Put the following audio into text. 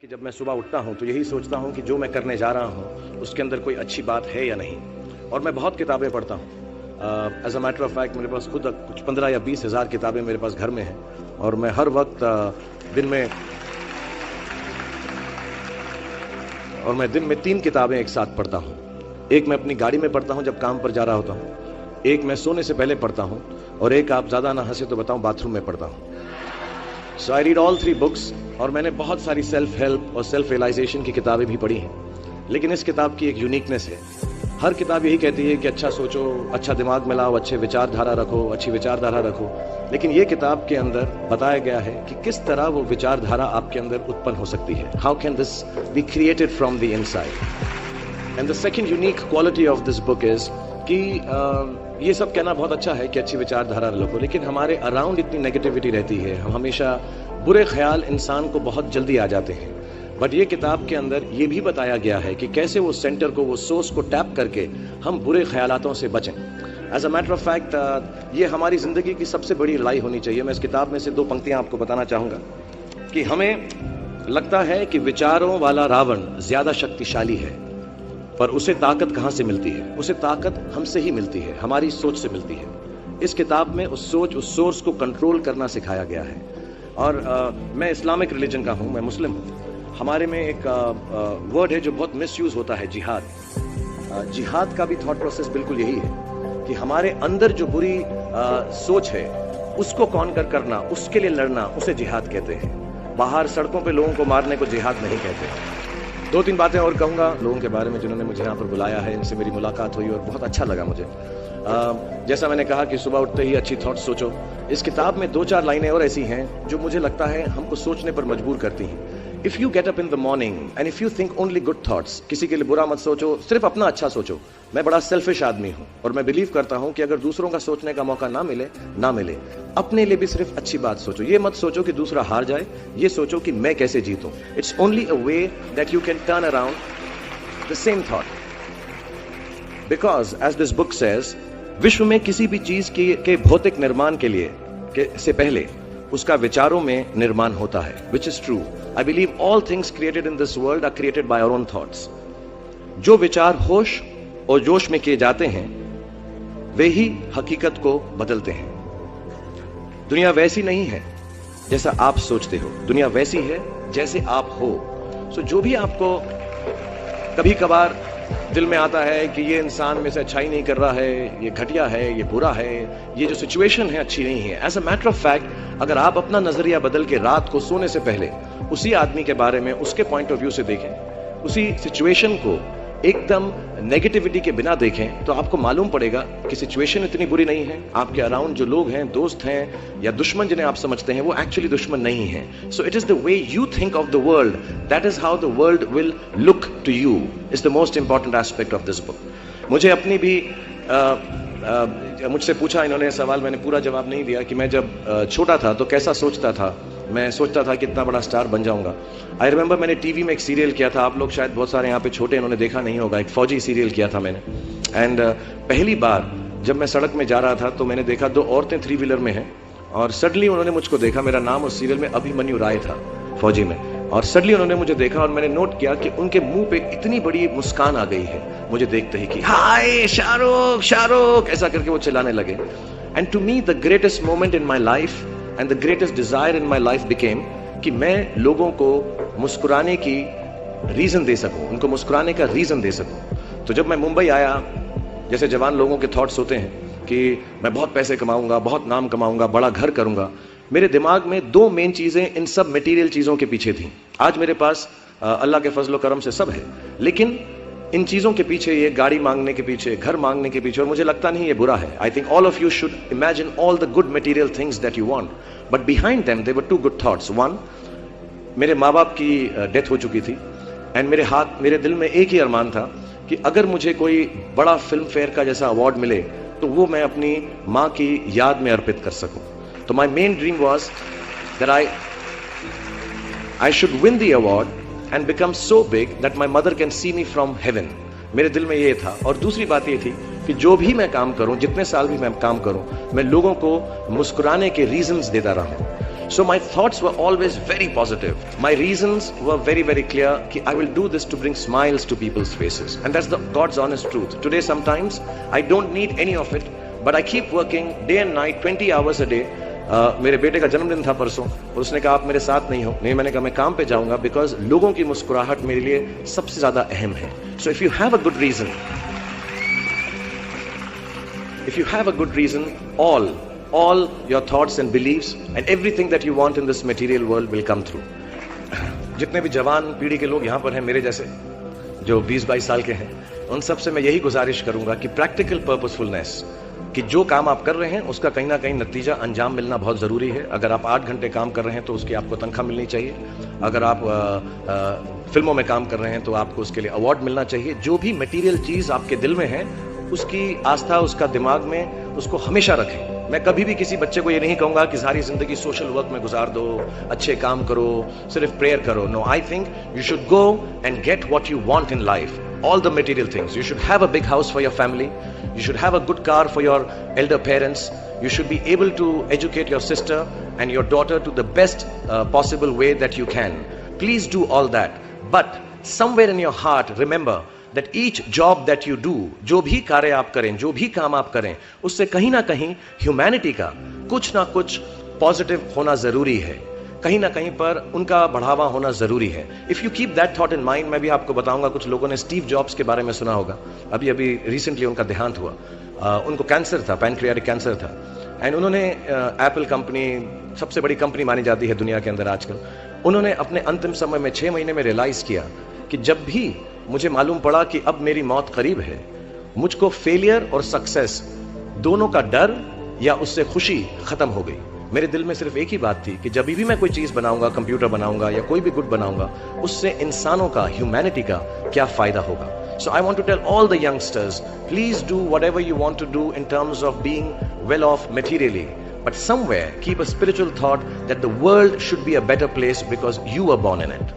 कि जब मैं सुबह उठता हूं तो यही सोचता हूं कि जो मैं करने जा रहा हूं उसके अंदर कोई अच्छी बात है या नहीं। और मैं बहुत किताबें पढ़ता हूं। As a matter of fact मेरे पास खुद कुछ 15 या 20 हज़ार किताबें मेरे पास घर में हैं। और मैं हर वक्त दिन में 3 किताबें एक साथ पढ़ता हूं। एक मैं अपनी गाड़ी में पढ़ता हूं जब काम पर जा रहा होता हूं, एक मैं सोने से पहले पढ़ता हूं, और एक, आप ज़्यादा ना हंसे तो बताऊं, बाथरूम में पढ़ता हूं। सो आई रीड ऑल 3 बुक्स। और मैंने बहुत सारी सेल्फ हेल्प और सेल्फ रियलाइजेशन की किताबें भी पढ़ी हैं। लेकिन इस किताब की एक यूनिकनेस है। हर किताब यही कहती है कि अच्छा सोचो, अच्छा दिमाग में लाओ, अच्छे विचारधारा रखो, अच्छी विचारधारा रखो। लेकिन ये किताब के अंदर बताया गया है कि किस तरह वो विचारधारा आपके अंदर उत्पन्न हो सकती है। How can this be created from the inside. And the second unique quality of this book is कि ये सब कहना बहुत अच्छा है कि अच्छी विचारधारा रखो, लेकिन हमारे अराउंड इतनी नेगेटिविटी रहती है। हम हमेशा बुरे ख्याल इंसान को बहुत जल्दी आ जाते हैं। बट ये किताब के अंदर ये भी बताया गया है कि कैसे वो सेंटर को, वो सोर्स को टैप करके हम बुरे ख्यालातों से बचें। As a matter of fact ये हमारी ज़िंदगी की सबसे बड़ी लड़ाई होनी चाहिए। मैं इस किताब में से 2 पंक्तियां आपको बताना चाहूँगा कि हमें लगता है कि विचारों वाला रावण ज़्यादा शक्तिशाली है, पर उसे ताकत कहाँ से मिलती है? उसे ताकत हमसे ही मिलती है, हमारी सोच से मिलती है। इस किताब में उस सोच, उस सोर्स को कंट्रोल करना सिखाया गया है। और मैं इस्लामिक रिलीजन का हूँ, मैं मुस्लिम हूँ। हमारे में एक वर्ड है जो बहुत मिसयूज होता है, जिहाद। जिहाद का भी थॉट प्रोसेस बिल्कुल यही है कि हमारे अंदर जो बुरी सोच है उसको कॉन्कर करना, उसके लिए लड़ना, उसे जिहाद कहते हैं। बाहर सड़कों पे लोगों को मारने को जिहाद नहीं कहते। 2-3 बातें और कहूँगा लोगों के बारे में जिन्होंने मुझे यहाँ पर बुलाया है, इनसे मेरी मुलाकात हुई और बहुत अच्छा लगा मुझे। जैसा मैंने कहा कि सुबह उठते ही अच्छी थॉट्स सोचो। इस किताब में 2-4 लाइनें और ऐसी हैं जो मुझे लगता है हमको सोचने पर मजबूर करती हैं। If you get up in the morning and if you think only good thoughts, किसी के लिए बुरा मत सोचो, सिर्फ अपना अच्छा सोचो। मैं बड़ा सेल्फिश आदमी हूँ और मैं बिलीव करता हूँ कि अगर दूसरों का सोचने का मौका ना मिले, अपने लिए भी सिर्फ अच्छी बात सोचो। ये मत सोचो कि दूसरा हार जाए, ये सोचो कि मैं कैसे जीतूं। It's only a way that you can turn around the same thought. Because as this book says, विश्व में किसी भी चीज के भौतिक निर्माण से पहले उसका विचारों में निर्माण होता है, which is true. I believe all things created in this world are created by our own thoughts. जो विचार होश और जोश में किए जाते हैं वे ही हकीकत को बदलते हैं। दुनिया वैसी नहीं है जैसा आप सोचते हो, दुनिया वैसी है जैसे आप हो। सो जो भी आपको कभी कभार दिल में आता है कि ये इंसान में से अच्छाई नहीं कर रहा है, ये घटिया है, ये बुरा है, ये जो सिचुएशन है अच्छी नहीं है, as a matter of fact अगर आप अपना नजरिया बदल के रात को सोने से पहले उसी आदमी के बारे में उसके पॉइंट ऑफ व्यू से देखें, उसी सिचुएशन को एकदम नेगेटिविटी के बिना देखें, तो आपको मालूम पड़ेगा कि सिचुएशन इतनी बुरी नहीं है। आपके अराउंड जो लोग हैं, दोस्त हैं या दुश्मन जिन्हें आप समझते हैं, वो एक्चुअली दुश्मन नहीं है। So it is the way you think of the world, that is how the world will look to you, is the most important aspect of this book. मुझे अपनी भी मुझसे पूछा इन्होंने सवाल, मैंने पूरा जवाब नहीं दिया कि मैं जब छोटा था तो कैसा सोचता था। मैं सोचता था कि इतना बड़ा स्टार बन जाऊंगा। आई रिमेंबर मैंने टीवी में एक सीरियल किया था, आप लोग शायद बहुत सारे यहाँ पे छोटे इन्होंने देखा नहीं होगा, एक फौजी सीरियल किया था मैंने। एंड पहली बार जब मैं सड़क में जा रहा था तो मैंने देखा 2 औरतें 3 व्हीलर में हैं, और सडनली उन्होंने मुझको देखा। मेरा नाम उस सीरियल में अभिमन्यु राय था, फौजी में। और सडनली उन्होंने मुझे देखा और मैंने नोट किया कि उनके मुंह पे इतनी बड़ी मुस्कान आ गई है मुझे देखते ही कि हाय शाहरुख शाहरुख, ऐसा करके वो चिल्लाने लगे। And to me the greatest moment in my life and the greatest desire in my life became कि मैं लोगों को मुस्कुराने की रीजन दे सकूं, उनको मुस्कुराने का रीजन दे सकूं। तो जब मैं मुंबई आया, जैसे जवान लोगों के थॉट्स होते हैं कि मैं बहुत पैसे कमाऊंगा, बहुत नाम कमाऊंगा, बड़ा घर करूंगा, मेरे दिमाग में 2 मेन चीजें इन सब मटेरियल चीजों के पीछे थी। आज मेरे पास अल्लाह के फजल करम से सब है, लेकिन इन चीजों के पीछे, ये गाड़ी मांगने के पीछे, घर मांगने के पीछे, और मुझे लगता नहीं ये बुरा है। I think all of you should imagine all the good material things that you want, but behind them there were 2 good thoughts. 1, मेरे माँ बाप की डेथ हो चुकी थी, एंड मेरे दिल में एक ही अरमान था कि अगर मुझे कोई बड़ा फिल्म फेयर का जैसा अवार्ड मिले तो वो मैं अपनी माँ की याद में अर्पित कर सकूं। तो my main dream was that I should win the award and become so big that my mother can see me from heaven। मेरे दिल में ये था। और दूसरी बात ये थी कि जो भी मैं काम करूं, जितने साल भी मैं काम करूं, मैं लोगों को मुस्कुराने के रीजंस देता रहूं। So my thoughts were always very positive. My reasons were very, very clear कि I will do this to bring smiles to people's faces. And that's the God's honest truth. Today sometimes I don't need any of it, but I keep working day and night, 20 hours a day. मेरे बेटे का जन्मदिन था परसों और उसने कहा आप मेरे साथ नहीं हो. नहीं, मैंने कहा मैं काम पे जाऊंगा बिकॉज लोगों की मुस्कुराहट मेरे लिए सबसे ज्यादा अहम है. So if you have a good reason, all your thoughts and beliefs and everything that you want in this material world will come through. जितने भी जवान पीढ़ी के लोग यहाँ पर हैं मेरे जैसे जो 20-22 साल के हैं, उन सब से मैं यही गुजारिश करूंगा कि प्रैक्टिकल पर्पसफुलनेस, कि जो काम आप कर रहे हैं उसका कहीं ना कहीं नतीजा अंजाम मिलना बहुत जरूरी है. अगर आप 8 घंटे काम कर रहे हैं तो उसकी आपको तनख्वाह मिलनी चाहिए. अगर आप फिल्मों में काम कर रहे हैं तो आपको उसके लिए अवार्ड मिलना चाहिए. जो भी मटेरियल चीज आपके दिल में है उसकी आस्था, उसका दिमाग में उसको हमेशा रखें. मैं कभी भी किसी बच्चे को ये नहीं कहूंगा कि सारी जिंदगी सोशल वर्क में गुजार दो, अच्छे काम करो, सिर्फ प्रेयर करो. No, I think you should go and get what you want in life. All the material things. You should have a big house for your family. You should have a good car for your elder parents. You should be able to educate your sister and your daughter to the best possible way that you can. Please do all that. But somewhere in your heart, remember that each job that you do, जो भी कार्य आप करें, जो भी काम आप करें, उससे कहीं ना कहीं ह्यूमैनिटी का कुछ ना कुछ पॉजिटिव होना जरूरी है. कहीं ना कहीं पर उनका बढ़ावा होना जरूरी है. If you keep that thought in mind, मैं भी आपको बताऊंगा, कुछ लोगों ने स्टीव जॉब्स के बारे में सुना होगा. अभी रिसेंटली उनका देहांत हुआ. उनको कैंसर था, पैनक्रियाटिक कैंसर था. एंड उन्होंने एप्पल कंपनी सबसे बड़ी कंपनी मानी जाती है दुनिया के अंदर आजकल. उन्होंने अपने अंतिम समय में 6 महीने में रियलाइज किया कि जब भी मुझे मालूम पड़ा कि अब मेरी मौत करीब है, मुझको फेलियर और सक्सेस दोनों का डर या उससे खुशी खत्म हो गई. मेरे दिल में सिर्फ एक ही बात थी कि जब भी मैं कोई चीज बनाऊंगा, कंप्यूटर बनाऊंगा या कोई भी गुड बनाऊंगा, उससे इंसानों का, ह्यूमैनिटी का क्या फायदा होगा. So I want to tell all the youngsters, please do whatever you want to do in terms of being well off materially, but somewhere keep a spiritual thought that the world should be a better place because you were born in it.